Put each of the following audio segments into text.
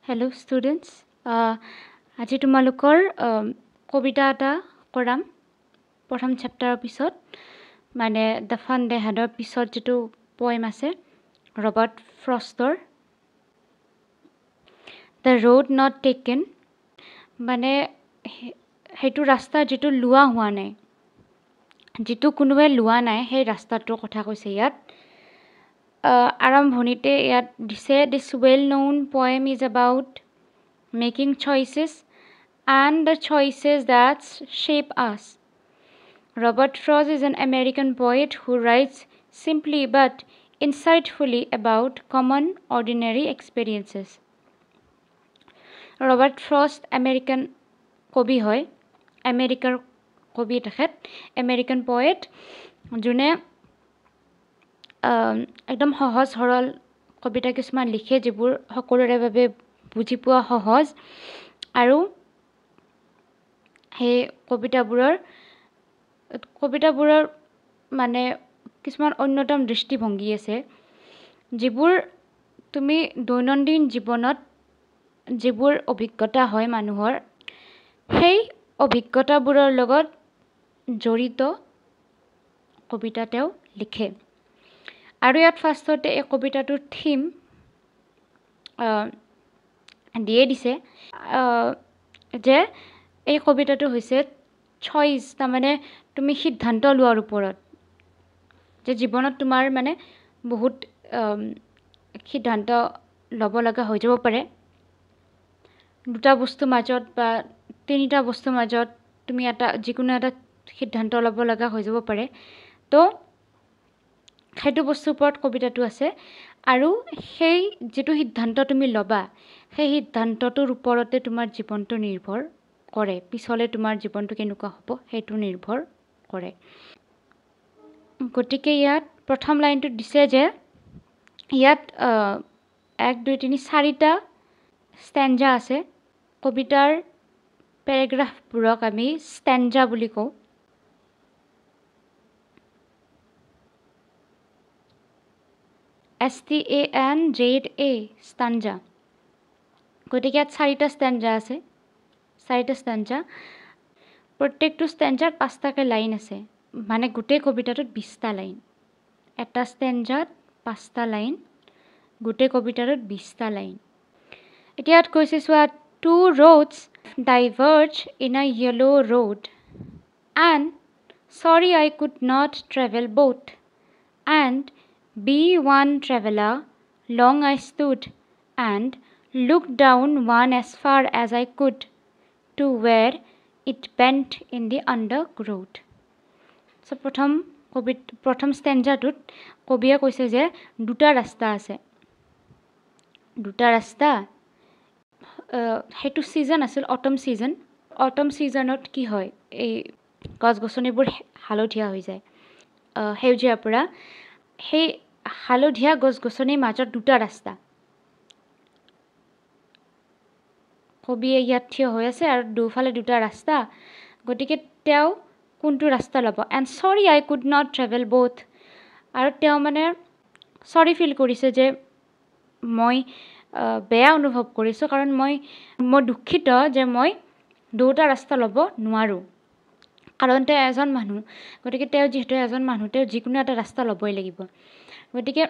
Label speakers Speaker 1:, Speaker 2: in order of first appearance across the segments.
Speaker 1: Hello students. আজি তোমালোকৰ কবিতা এটা কৰাম প্ৰথম চেপ্টাৰৰ পিছত মানে দ্য ফান দে হেডৰ পিছত যেটো পোয়েম আছে ৰবাৰ্ট ফ্ৰষ্টৰ দ্য ৰোড নট টেকেন মানে হেতু ৰাস্তা যেটো লোৱা হোৱা নাই যেটো কোনোৱে লোৱা নাই সেই ৰাস্তাটোৰ কথা কৈছে ইয়াত আৰম্ভণিতে ইয়াত দিছে this well known poem is about making choices and the choices that shape us. Robert Frost is an American poet who writes simply but insightfully about common ordinary experiences. Robert Frost American কবি হয় আমেৰিকাৰ কবি তেখেত American poet যোনে একদম সহজ সৰল কবিতা কিছুমান লিখে যিবোৰ সকলোৰে বাবে বুজি পোৱা সহজ আৰু সেই কবিতাবোৰৰ মানে কিছুমান অন্যতম দৃষ্টিভংগী আছে যিবোৰ তুমি দৈনন্দিন জীৱনত যিবোৰ অভিজ্ঞতা হয় মানুহৰ সেই অভিজ্ঞতাবোৰৰ লগত জড়িত কবিতা তেওঁ লিখে আৰু ইয়াত ফাৰ্ষ্টতে এই কবিতাটোৰ থিম দিয়ে দিছে যে এই কবিতাটো হৈছে চইচ তাৰমানে তুমি সিদ্ধান্ত লোৱাৰ ওপৰত যে জীৱনত তোমাৰ মানে বহুত সিদ্ধান্ত ল'ব লগা হৈ যাব পাৰে দুটা বস্তুৰ মাজত বা তিনিটা বস্তুৰ মাজত তুমি যিকোনো এটা সিদ্ধান্ত ল'ব লগা হৈ যাব পাৰে তো সেইটো বস্তুৰ ওপৰত কবিতাটো আছে আৰু সেই যেটো সিদ্ধান্ত তুমি ল'বা সেই সিদ্ধান্তটোৰ ওপৰতে তোমাৰ জীৱনটো নিৰ্ভৰ কৰে পিছলে তোমাৰ জীৱনটো কেনেকুৱা হ'ব সেইটো নিৰ্ভৰ কৰে গতিকে ইয়াত প্ৰথম লাইনটো দিছে যে ইয়াত 1 2 3 4টা ষ্টেঞ্জা আছে কবিতাৰ পেৰাগ্ৰাফবোৰক আমি ষ্টেঞ্জা বুলি কওঁ STANZA ষ্টেঞ্জা গতিকে ইয়াত 4টা ষ্টেঞ্জা আছে 4টা ষ্টেঞ্জা প্ৰত্যেকটো ষ্টেঞ্জাত 5টাকৈ লাইন আছে মানে গোটেই কবিতাটোত 20টা লাইন এটা ষ্টেঞ্জাত 5টা লাইন গোটেই কবিতাটোত 20টা লাইন এতিয়া ইয়াত কৈছে চোৱা two roads diverge in a yellow road and sorry I could not travel both and be one traveler long I stood and looked down one as far as I could to where it bent in the undergrowth. So প্ৰথম ষ্টেঞ্জাটোত কবিয়ে কৈছে যে দুটা ৰাস্তা আছে দুটা ৰাস্তা হেতু সিজন আছিল অটম সিজনত কি হয় এই গছগছনিবোৰ হালধীয়া হৈ যায় সেউজীয়াৰ পৰা সেই হালধীয়া গছগছনিৰ মাজত দুটা ৰাস্তা কবিয়ে ইয়াত থিয় হৈ আছে আৰু দুফালে দুটা ৰাস্তা গতিকে তেওঁ কোনটো ৰাস্তা ল'ব এণ্ড সৰি আই কুড নট ট্ৰেভেল বোথ আৰু তেওঁ মানে সৰি ফিল কৰিছে যে মই বেয়া অনুভৱ কৰিছোঁ কাৰণ মই দুখিত যে মই দুটা ৰাস্তা ল'ব নোৱাৰোঁ কাৰণ তেওঁ এজন মানুহ গতিকে তেওঁ যিহেতু এজন মানুহ তেওঁ যিকোনো এটা ৰাস্তা ল'বই লাগিব গতিকে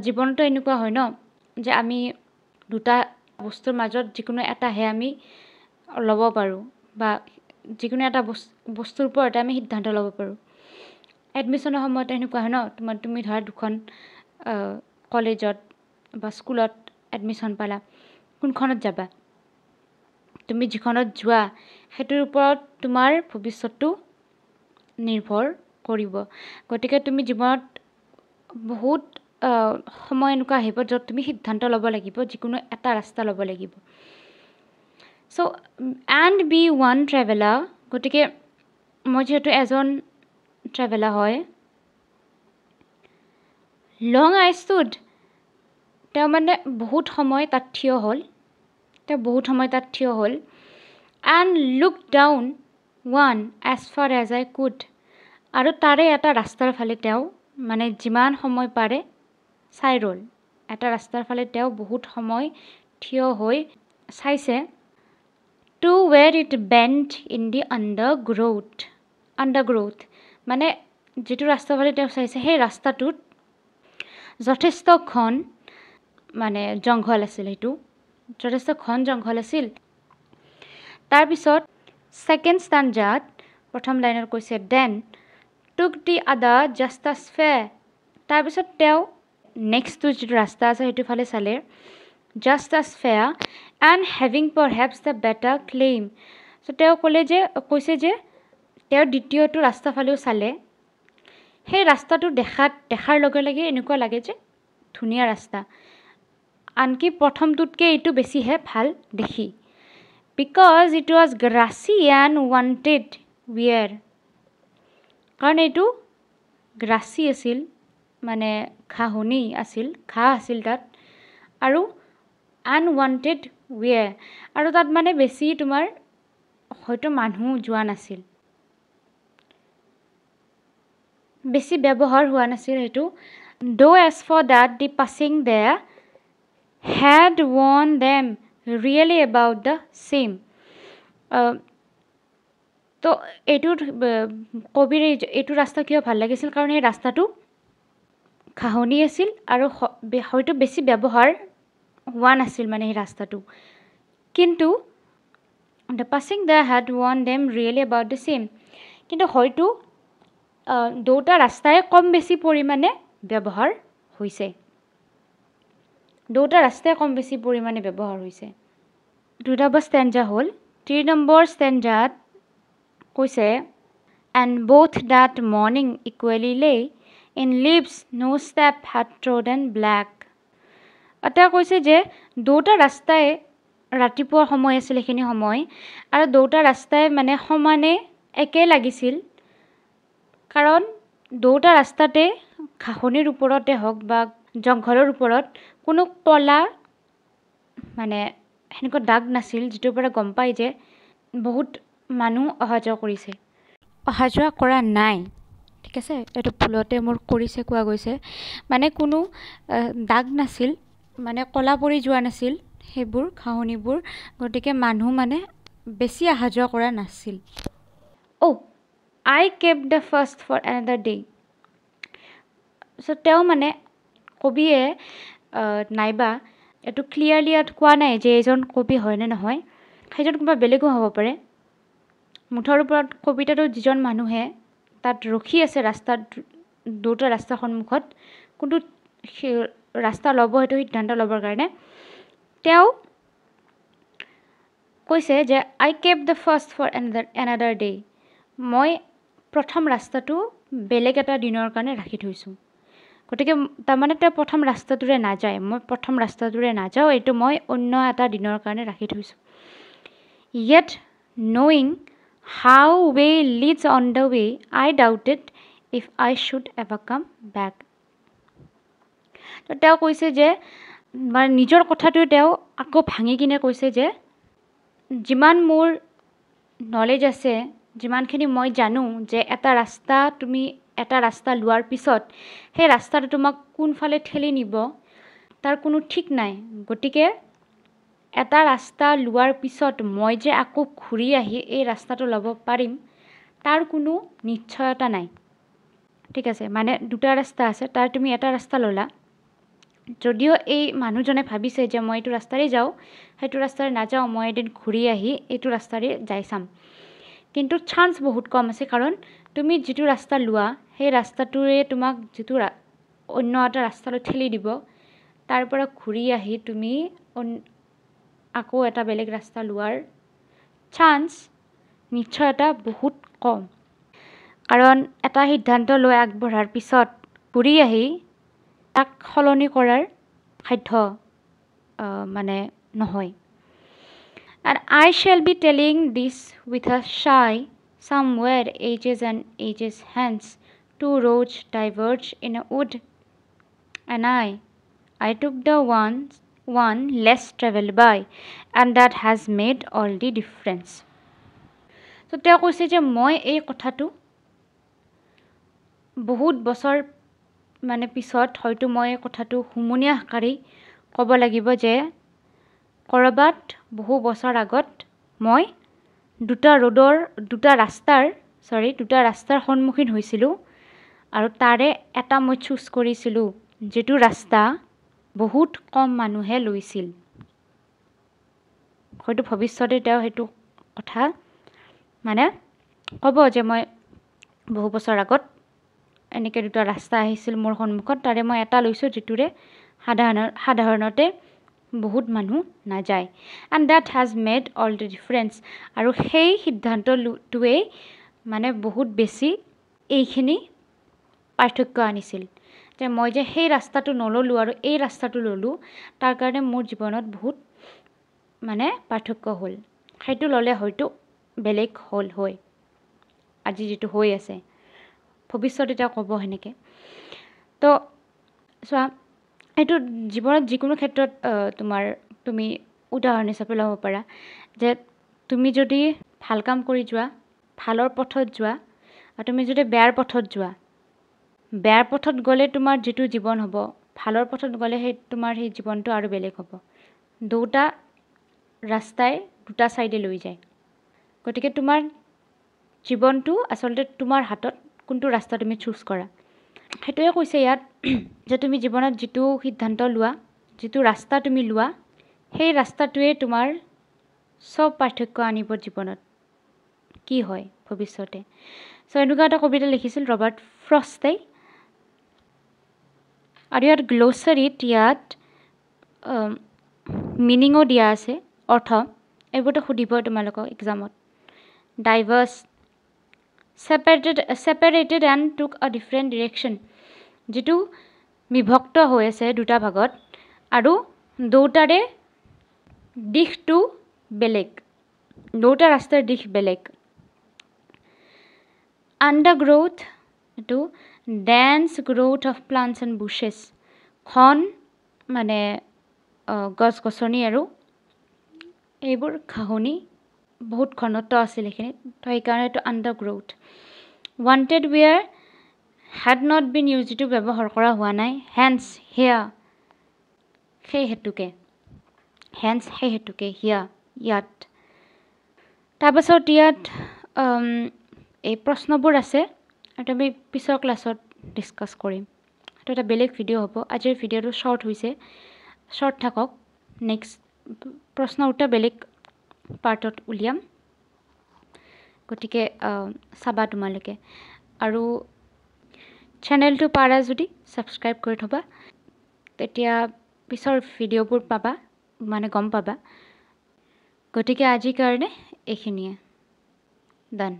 Speaker 1: জীৱনটো এনেকুৱা হয় ন যে আমি দুটা বস্তুৰ মাজত যিকোনো এটাহে আমি ল'ব পাৰোঁ বা যিকোনো এটা বস্তুৰ ওপৰতে আমি সিদ্ধান্ত ল'ব পাৰোঁ এডমিশ্যনৰ সময়ত এনেকুৱা হয় ন তুমি ধৰা দুখন কলেজত বা স্কুলত এডমিশ্যন পালা কোনখনত যাবা তুমি যিখনত যোৱা সেইটোৰ ওপৰত তোমাৰ ভৱিষ্যতটো নিৰ্ভৰ কৰিব গতিকে তুমি জীৱনত বহুত সময় এনেকুৱা আহিব য'ত তুমি সিদ্ধান্ত ল'ব লাগিব যিকোনো এটা ৰাস্তা ল'ব লাগিব চ' এণ্ড বি ওৱান ট্ৰেভেলাৰ গতিকে মই যিহেতু এজন ট্ৰেভেলাৰ হয় লং আই ষ্টুড তেওঁ মানে বহুত সময় তাত থিয় হ'ল and look down one as far as I could আৰু তাৰে এটা ৰাস্তাৰ ফালে তেওঁ মানে যিমান সময় পাৰে চাই ৰ'ল এটা ৰাস্তাৰ ফালে তেওঁ বহুত সময় থিয় হৈ চাইছে to where it bent in the undergrowth মানে যিটো ৰাস্তাৰ ফালে তেওঁ চাইছে সেই ৰাস্তাটোত যথেষ্ট ঘন মানে জংঘল আছিল সেইটো যথেষ্ট ঘন জংঘল আছিল তাৰপিছত ছেকেণ্ড ষ্টাঞ্জাত প্ৰথম লাইনত কৈছে দেন টুক দি আদাৰ জাষ্ট আছ ফেয়াৰ তাৰপিছত তেওঁ নেক্সটটো যিটো ৰাস্তা আছে সেইটো ফালে চালে just as fair and having perhaps the better claim so' তেওঁ কৈছে যে তেওঁ দ্বিতীয়টো ৰাস্তা ফালেও চালে সেই ৰাস্তাটো দেখাৰ লগে লগে এনেকুৱা লাগে যে ধুনীয়া ৰাস্তা আনকি প্ৰথমটোতকৈ এইটো বেছিহে ভাল দেখি because it was grassy and wanted wear কাৰণ এইটো গ্ৰাছী আছিল মানে ঘাঁহনি আছিল ঘাঁহ আছিল তাত আৰু আনৱান্টেড ৱেৰ আৰু তাত মানে বেছি তোমাৰ হয়তো মানুহ যোৱা নাছিল বেছি ব্যৱহাৰ হোৱা নাছিল সেইটো though as for that the passing there had warned them really about the same তো এইটোত কবিৰ এইটো ৰাস্তা কিয় ভাল লাগিছিল কাৰণ এই ৰাস্তাটো ঘাঁহনি আছিল আৰু হয়তো বেছি ব্যৱহাৰ হোৱা নাছিল মানে এই ৰাস্তাটো কিন্তু the passing there had warned them really about the same কিন্তু হয়তো দুটা ৰাস্তাই কম বেছি পৰিমাণে ব্যৱহাৰ হৈছে দুটা ৰাস্তাই কম বেছি পৰিমাণে ব্যৱহাৰ হৈছে 2 নম্বৰ ষ্টেঞ্জা হ'ল 3 নম্বৰ ষ্টেঞ্জাত কৈছে and both that morning equally lay in leaves no step had trodden black এটা কৈছে যে দুটা ৰাস্তাই ৰাতিপুৱাৰ সময় আছিল এইখিনি সময় আৰু দুটা ৰাস্তাই মানে সমানে একে লাগিছিল কাৰণ দুটা ৰাস্তাতে ঘাঁহনিৰ ওপৰতে হওক বা জংঘলৰ ওপৰত কোনো কলা মানে সেনেকুৱা দাগ নাছিল যিটোৰ পৰা গম পাই যে বহুত মানুহ অহা যোৱা কৰিছে অহা যোৱা কৰা নাই ঠিক আছে এইটো ভুলতে মোৰ কৰিছে কোৱা গৈছে মানে কোনো দাগ নাছিল মানে কলা পৰি যোৱা নাছিল সেইবোৰ ঘাঁহনিবোৰ গতিকে মানুহ মানে বেছি অহা যোৱা কৰা নাছিল I kept the first for another day so তেওঁ মানে কবিয়ে নাইবা এইটো ক্লিয়াৰলি ইয়াত কোৱা নাই যে এজন কবি হয় নে নহয় সেইজন কোনোবা বেলেগো হ'ব পাৰে মুঠৰ ওপৰত কবিতাটো যিজন মানুহে তাত ৰখি আছে ৰাস্তাত দুটা ৰাস্তাৰ সন্মুখত কোনটো ৰাস্তা ল'ব সেইটো সিদ্ধান্ত ল'বৰ কাৰণে তেওঁ কৈছে যে I kept the first for another day মই প্ৰথম ৰাস্তাটো বেলেগ এটা দিনৰ কাৰণে ৰাখি থৈছোঁ গতিকে তাৰমানে তেওঁ প্ৰথম ৰাস্তাটোৰে নাযায় মই প্ৰথম ৰাস্তাটোৰে নাযাওঁ এইটো মই অন্য এটা দিনৰ কাৰণে ৰাখি থৈছোঁ yet knowing how way leads on the way I doubted if I should ever come back তো তেওঁ কৈছে যে মানে নিজৰ কথাটো তেওঁ আকৌ ভাঙি কিনে কৈছে যে যিমান মোৰ নলেজ আছে যিমানখিনি মই জানো যে এটা ৰাস্তা লোৱাৰ পিছত সেই ৰাস্তাটো তোমাক কোনফালে ঠেলি নিব তাৰ কোনো ঠিক নাই গতিকে এটা ৰাস্তা লোৱাৰ পিছত মই যে আকৌ ঘূৰি আহি এই ৰাস্তাটো ল'ব পাৰিম তাৰ কোনো নিশ্চয়তা নাই ঠিক আছে মানে দুটা ৰাস্তা আছে তাৰ তুমি এটা ৰাস্তা ল'লা যদিও এই মানুহজনে ভাবিছে যে মই এইটো ৰাস্তাৰে যাওঁ সেইটো ৰাস্তাৰে নাযাওঁ মই এদিন ঘূৰি আহি এইটো ৰাস্তাৰে যাই চাম কিন্তু চান্স বহুত কম আছে কাৰণ তুমি যিটো ৰাস্তা লোৱা সেই ৰাস্তাটোৰে তোমাক যিটো অন্য এটা ৰাস্তালৈ ঠেলি দিব তাৰ পৰা ঘূৰি আহি তুমি আকৌ এটা বেলেগ ৰাস্তা লোৱাৰ চান্স নিশ্চয়তা বহুত কম কাৰণ এটা সিদ্ধান্ত লৈ আগবঢ়াৰ পিছত ঘূৰি আহি তাক সলনি কৰাৰ সাধ্য মানে নহয় and I shall be telling this with a sigh somewhere ages and ages hence two roads diverge in a wood and I took the one less traveled by and that has made all the difference so তেওঁ কৈছে যে মই এই কথাটো বহুত বছৰ মানে পিছত হয়তো মই কথাটো হুমুনিয়া আকাৰে ক'ব লাগিব যে ক'ৰবাত বহু বছৰ আগত মই দুটা ৰাস্তাৰ সন্মুখীন হৈছিলোঁ আৰু তাৰে এটা মই চুজ কৰিছিলোঁ যিটো ৰাস্তা বহুত কম মানুহে লৈছিল হয়তো ভৱিষ্যতে তেওঁ সেইটো কথা মানে ক'ব যে মই বহু বছৰ আগত এনেকৈ দুটা ৰাস্তা আহিছিল মোৰ সন্মুখত তাৰে মই এটা লৈছোঁ যিটোৰে সাধাৰণতে বহুত মানুহ নাযায় and that has made all the difference আৰু সেই সিদ্ধান্তটোৱেই মানে বহুত বেছি এইখিনি পাৰ্থক্য আনিছিল যে মই যে সেই ৰাস্তাটো নল'লোঁ আৰু এই ৰাস্তাটো ল'লোঁ তাৰ কাৰণে মোৰ জীৱনত বহুত মানে পাৰ্থক্য হ'ল সেইটো ল'লে হয়তো বেলেগ হ'ল হয় আজি যিটো হৈ আছে ভৱিষ্যতে তেওঁ ক'ব সেনেকৈ তো চোৱা এইটো জীৱনত যিকোনো ক্ষেত্ৰত তুমি উদাহৰণ হিচাপে ল'ব পাৰা যে তুমি যদি ভাল কাম কৰি যোৱা ভালৰ পথত যোৱা আৰু তুমি যদি বেয়াৰ পথত যোৱা বেয়াৰ পথত গ'লে তোমাৰ যিটো জীৱন হ'ব ভালৰ পথত গ'লে তোমাৰ সেই জীৱনটো আৰু বেলেগ হ'ব দুটা ৰাস্তাই দুটা চাইডে লৈ যায় গতিকে তোমাৰ জীৱনটো আচলতে তোমাৰ হাতত কোনটো ৰাস্তা তুমি চুজ কৰা সেইটোৱে কৈছে ইয়াত যে তুমি জীৱনত যিটো সিদ্ধান্ত লোৱা যিটো ৰাস্তা তুমি লোৱা সেই ৰাস্তাটোৱে তোমাৰ চব পাৰ্থক্য আনিব জীৱনত কি হয় ভৱিষ্যতে চ' এনেকুৱা এটা কবিতা লিখিছিল ৰবাৰ্ট ফ্ৰষ্টে আৰু ইয়াত গ্ল'চাৰীত ইয়াত মিনিঙো দিয়া আছে অৰ্থ এইবোৰতো সুধিব তোমালোকক এক্সামত diverse separated and took a different direction যিটো বিভক্ত হৈ আছে দুটা ভাগত আৰু দুটাৰে দিশটো বেলেগ দুটা ৰাস্তাৰ দিশ বেলেগ undergrowth এইটো dense growth of plants and bushes ঘন মানে গছ গছনি আৰু এইবোৰ ঘাঁহনি বহুত ঘনত্ব আছিল এইখিনিত তো সেইকাৰণে এইটো undergrowth wanted where had not been used যিটো ব্যৱহাৰ কৰা হোৱা নাই hence here সেই হেতুকে ইয়াত তাৰপাছত ইয়াত এই প্ৰশ্নবোৰ আছে আৰু আমি পিছৰ ক্লাছত ডিছকাছ কৰিম এইটো এটা বেলেগ ভিডিঅ' হ'ব আজিৰ ভিডিঅ'টো শ্বৰ্ট থাকক নেক্সট প্ৰশ্ন উত্তৰ বেলেগ পাৰ্টত উলিয়াম গতিকে চাবা তোমালোকে আৰু চেনেলটো পাৰা যদি ছাবস্ক্ৰাইব কৰি থ'বা তেতিয়া পিছৰ ভিডিঅ'বোৰ পাবা মানে গম পাবা গতিকে আজিৰ কাৰণে এইখিনিয়ে ডান